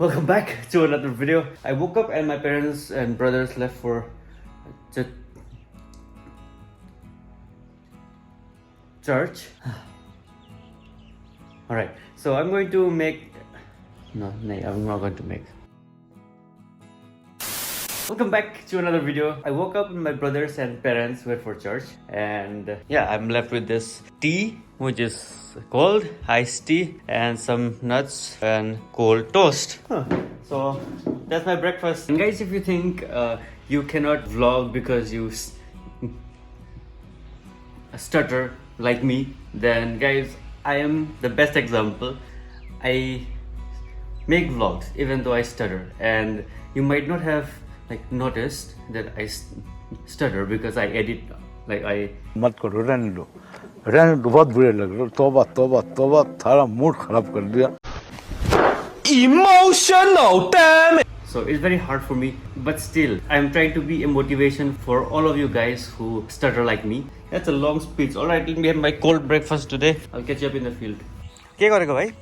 Welcome back to another video. I woke up and my parents and brothers left for church. Alright, so I'm going to make... No, I'm not going to make. Welcome back to another video. I woke up and my brothers and parents went for church. And yeah, I'm left with this tea, which is cold, iced tea, and some nuts and cold toast. So that's my breakfast. And guys, if you think you cannot vlog because you stutter like me, then guys, I am the best example. I make vlogs even though I stutter, and you might not have noticed that I stutter because I edit I मत करो रहने दो बहुत बुरे लग रहे हो तौबा तौबा तौबा थारा मूड खराब कर दिया emotional damn it. So it's very hard for me, but still I'm trying to be a motivation for all of you guys who stutter like me. That's a long speech. All right, let me have my cold breakfast today. I'll catch you up in the field. के गरेको भाइ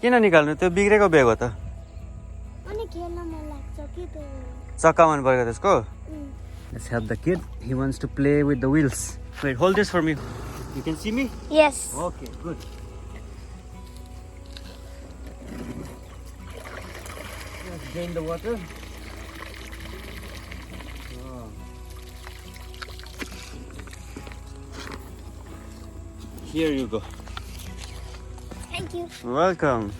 किन निकाल्नु त्यो बिग्रेको bag हो त अनि खेल्न मन लाग्छ के त चक्का मन परेको त्यसको Let's help the kid. He wants to play with the wheels. Wait, hold this for me. You can see me? Yes. Okay, good. Let's drain the water. Oh. Here you go. Thank you. Welcome.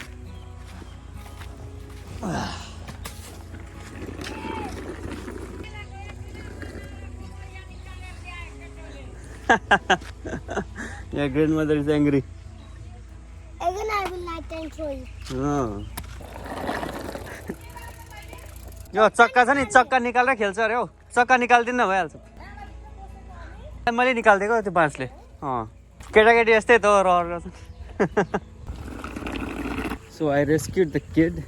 Your grandmother is angry. Again, I will light and throw it. Oh. यो चक्का छ नि चक्का निकालेर खेल्छ अरे हौ चक्का निकाल्दिन भइहाल्छ मैले निकाल्दिएको त्यो बाँसले केटाकेटी यस्तै त रहर गर्छ So I rescued the kid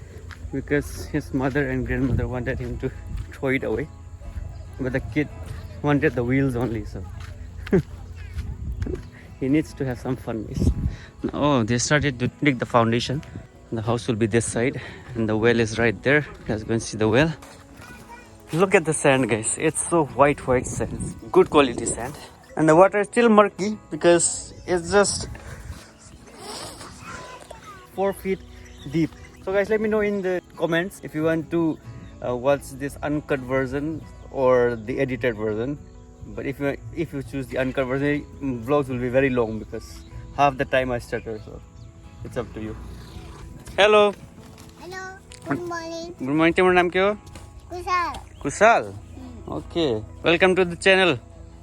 because his mother and grandmother wanted him to throw it away, but the kid wanted the wheels only, so he needs to have some fun. Oh, they started to dig the foundation. The house will be this side and the well is right there. Let's go and see the well. Look at the sand, guys. It's so white sand. Good quality sand. And the water is still murky because it's just 4 feet deep. So guys, let me know in the comments if you want to watch this uncut version or the edited version. But if you choose the uncut version, vlogs will be very long because half the time I stutter, so it's up to you. Hello. Hello. Good morning. Good morning. Your name is Kushal. Kushal. Okay. Welcome to the channel.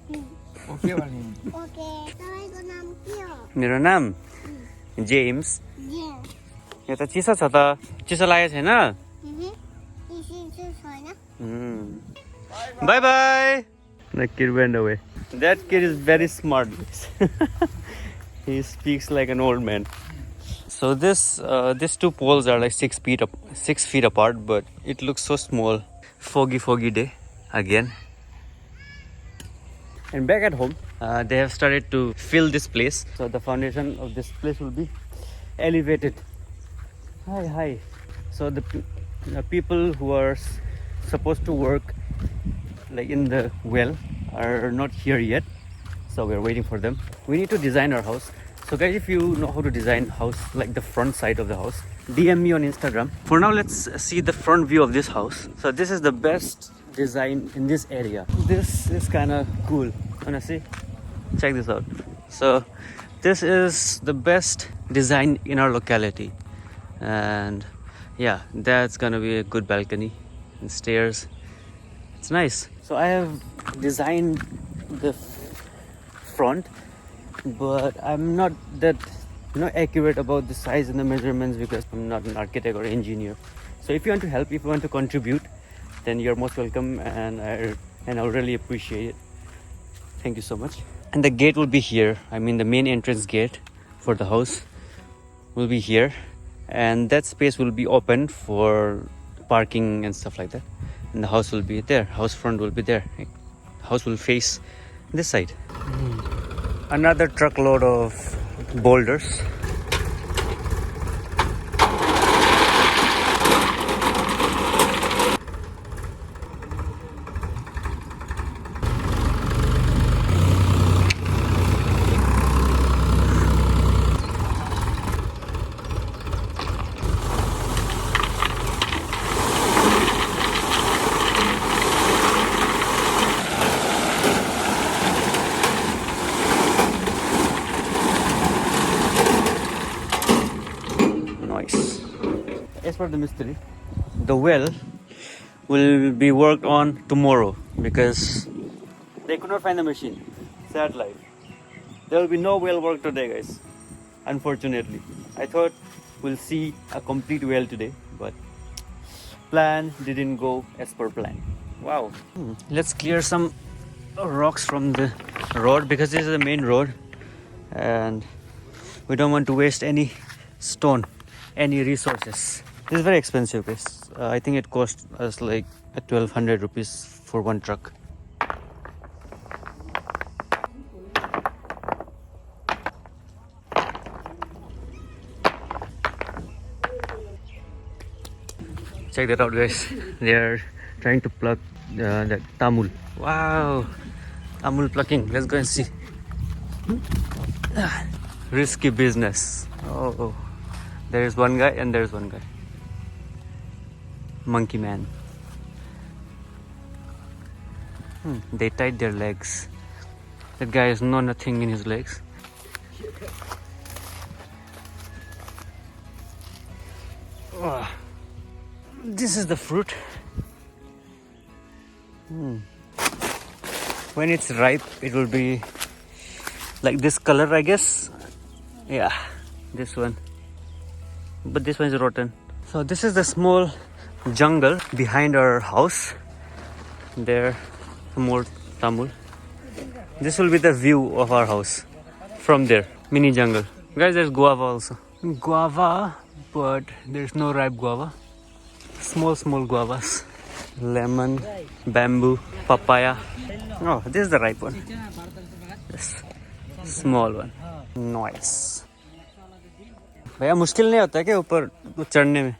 Okay Okay. तपाईको नाम के हो? मेरो नाम James. James. यो त चिसो छ त चिसो लागेको छैन चिसो छैन? Bye bye. The kid went away. That kid is very smart. He speaks like an old man. So these two poles are like 6 feet apart, but it looks so small. Foggy day again. And back at home, they have started to fill this place. So the foundation of this place will be elevated. Hi. So the people who are supposed to work in the well are not here yet, so we're waiting for them. We need to design our house. So guys, if you know how to design house, like the front side of the house, DM me on Instagram. For now, let's see the front view of this house. So this is the best design in this area. This is kind of cool. Wanna see? Check this out. So this is the best design in our locality, and yeah, that's gonna be a good balcony and stairs. It's nice. So I have designed the front, but I'm not that accurate about the size and the measurements because I'm not an architect or engineer. So if you want to help, if you want to contribute, then you're most welcome, and I'll really appreciate it. Thank you so much. And the gate will be here. I mean, the main entrance gate for the house will be here, and that space will be open for parking and stuff like that. And the house will be there. House front will be there. House will face this side. Another truckload of boulders. Nice. As for the mystery, the well will be worked on tomorrow because they could not find the machine. Sad life. There will be no well work today, guys. Unfortunately, I thought we'll see a complete well today, but plan didn't go as per plan. Wow. Let's clear some rocks from the road because this is the main road and we don't want to waste any stone, any resources. This is very expensive, guys. I think it cost us like 1200 rupees for one truck. Check that out, guys. They are trying to pluck the Tamul. Wow, Tamul plucking. Let's go and see. Risky business. Oh, there is one guy and there is one guy. Monkey man. They tied their legs. That guy has nothing in his legs. Oh, this is the fruit. When it's ripe, it will be like this color, I guess. Yeah, this one. But this one is rotten. So this is the small jungle behind our house. There, some more Tamul. This will be the view of our house from there. Mini jungle. Guys, there's guava also. Guava, but there's no ripe guava. Small guavas. Lemon, bamboo, papaya. Oh, this is the ripe one. Yes. Small one. Nice. भैया मुश्किल नहीं होता है क्या ऊपर चढ़ने में?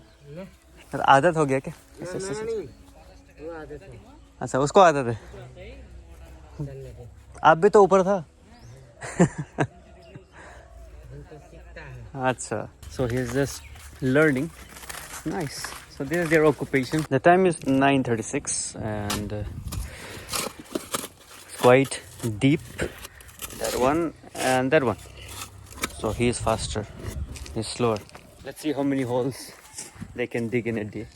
आदत हो गया क्या? अच्छा, उसको आदत है. आप भी तो ऊपर था. अच्छा. So he's just learning. Nice. So this is their occupation. The time is 9:36 and it's quite deep. That one and that one. So he is faster. He's slower. Let's see how many holes they can dig in a day.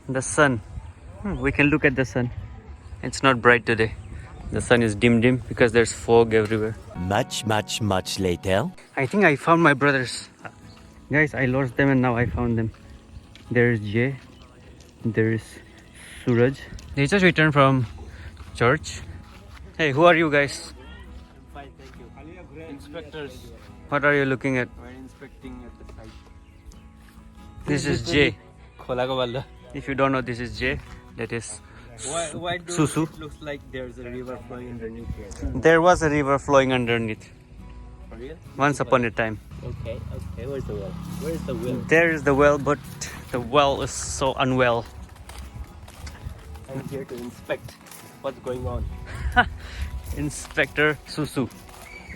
The sun. We can look at the sun. It's not bright today. The sun is dim because there's fog everywhere. Much later. I think I found my brothers. Guys, I lost them and now I found them. There's Jay. There's Suraj. They just returned from church. Hey, who are you guys? Fine, thank you. Inspectors. What are you looking at? We're inspecting at the site. This is Jay. Khola. If you don't know, this is Jay. That is Why do Susu. it looks like there's a river flowing underneath here? There was a river flowing underneath For real? once upon a time. Okay. Where's the well? Where's the well? There is the well, but the well is so unwell. I'm here to inspect what's going on. Inspector Susu.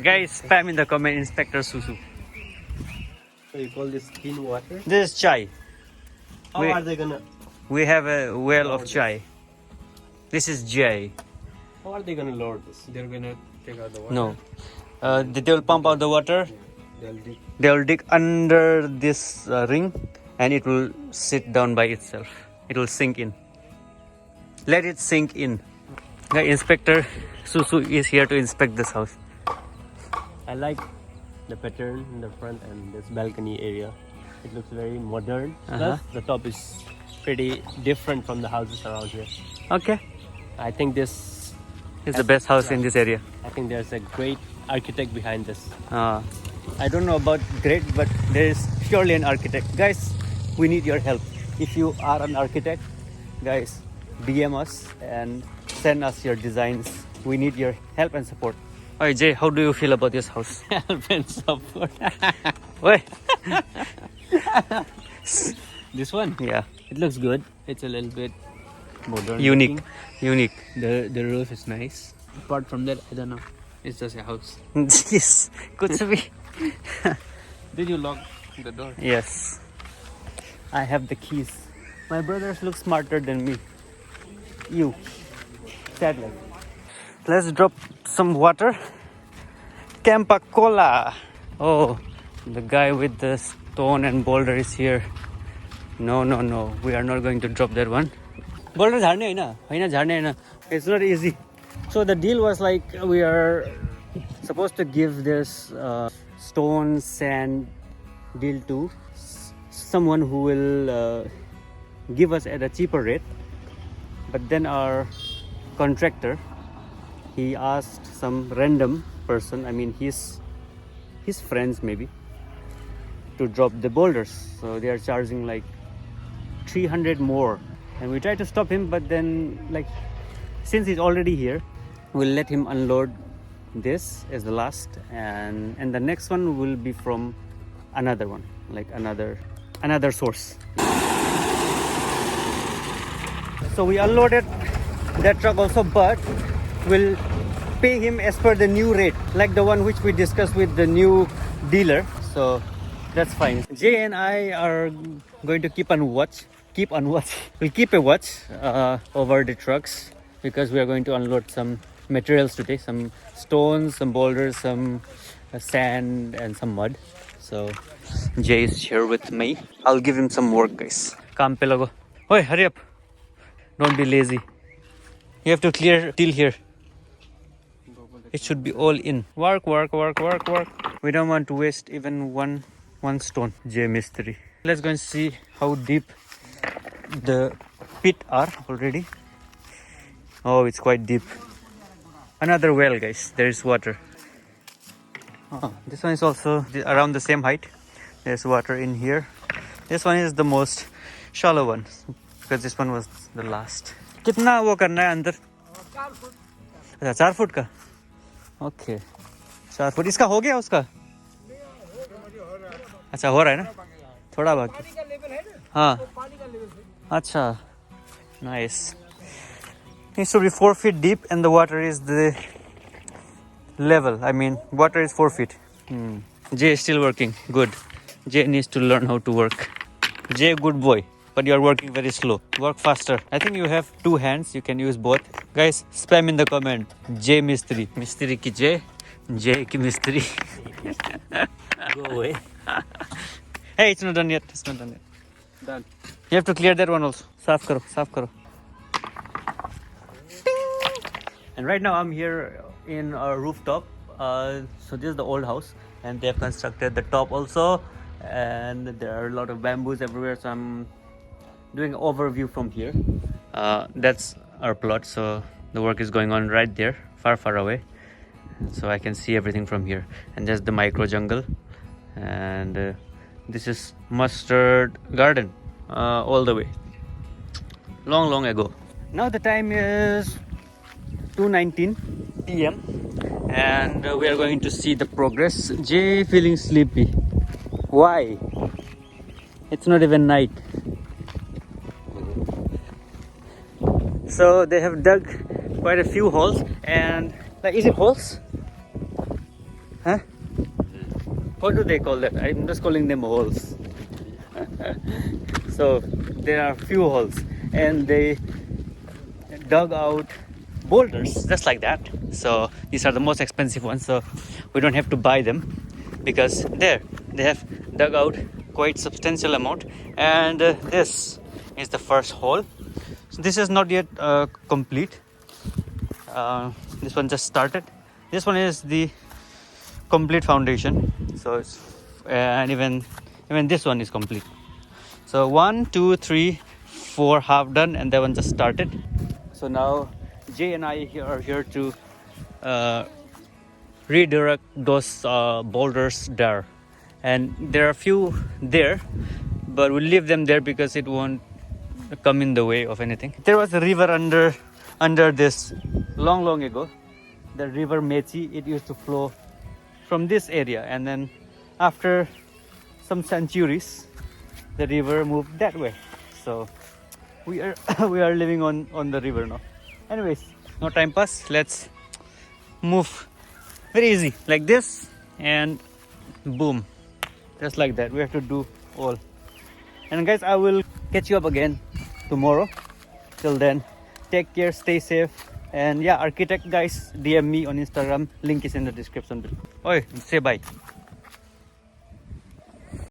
Guys, spam in the comment Inspector Susu. So you call this clean water? This is chai. How Wait. are they gonna? We have a well of chai. This is Jay. How are they gonna lower this? They're gonna take out the water. No. They will pump out the water. They'll dig. They will dig under this ring and it will sit down by itself. It will sink in. Let it sink in. The Inspector Susu is here to inspect this house. I like the pattern in the front and this balcony area. It looks very modern. Plus, the top is pretty different from the houses around here. Okay. I think this It's the best house in this area. I think there's a great architect behind this. I don't know about great, but there is surely an architect. Guys, we need your help. If you are an architect, guys, DM us and send us your designs. We need your help and support. Alright, Jay, how do you feel about this house? Help and support. Wait. This one? Yeah. It looks good. It's a little bit modern. Unique. Unique. The roof is nice. Apart from that, I don't know. It's just a house. Yes. Kuch bhi. Did you lock the door? Yes. I have the keys. My brothers look smarter than me. You. Sadly. Let's drop some water. Campa Cola. Oh, the guy with the stone and boulder is here. No, we are not going to drop that one. Boulder jharne haina jharne haina. It's not easy. So the deal was like we are supposed to give this stone sand deal to someone who will give us at a cheaper rate. But then our contractor, he asked some random person, I mean his friends maybe, to drop the boulders. So they are charging like 300 more. And we tried to stop him, but then like since he's already here, we'll let him unload this as the last, and the next one will be from another one, like another source. So we unloaded that truck also, but we'll pay him as per the new rate, like the one which we discussed with the new dealer. So that's fine. Jay and I are going to keep a watch. We'll keep a watch over the trucks, because we are going to unload some materials today, some stones, some boulders, some sand and some mud. So Jay is here with me. I'll give him some work, guys. Kaam pe lago. Oi, hurry up. Don't be lazy. You have to clear till here. It should be all in. Work. We don't want to waste even one stone. Jay Mystery. Let's go and see how deep the pit are already. Oh, it's quite deep. Another well, guys. There is water. Oh, this one is also around the same height. There's water in here. This one is the most shallow one, because this one was the last. कितना वो करना है अंदर? 4 foot का? Okay, 4 foot. इसका हो गया उसका? अच्छा, हो रहा है ना? थोड़ा बाकी. हाँ. अच्छा. Nice. It should be 4 feet deep, and the water is the level. I mean, water is 4 feet. Jay is still working. Good. Jay needs to learn how to work. Jay, good boy, but you are working very slow. Work faster. I think you have 2 hands. You can use both. Guys, spam in the comment. Jay Mystery. Mystery ki Jay. Jay ki Mystery. Go away. Hey, it's not done yet. Done. You have to clear that one also. Saaf karo. And right now I'm here in a rooftop. So this is the old house, and they have constructed the top also, and there are a lot of bamboos everywhere. So I'm doing an overview from here. That's our plot. So the work is going on right there, far away. So I can see everything from here. And there's the micro jungle, and this is mustard garden all the way. Long ago. Now the time is 2:19 p.m. and we are going to see the progress. Jay feeling sleepy. Why? It's not even night. So they have dug quite a few holes, and like, is it holes? Huh? What do they call that? I'm just calling them holes. So there are few holes, and they dug out boulders just like that. So these are the most expensive ones, so we don't have to buy them, because there they have dug out quite substantial amount. And this is the first hole. So this is not yet complete. This one just started. This one is the complete foundation. So it's and even this one is complete. So 1 2 3 4 half done, and that one just started. So now Jay and I are here to redirect those boulders there, and there are a few there, but we'll leave them there because it won't come in the way of anything. There was a river under this long ago. The river Mechi, it used to flow from this area, and then after some centuries the river moved that way. So we are living on the river now. Anyways, no time pass. Let's move. Very easy, like this, and boom, just like that. We have to do all. And guys, I will catch you up again tomorrow. Till then, take care, stay safe, and yeah, architect guys, DM me on Instagram. Link is in the description below. Oi, say bye.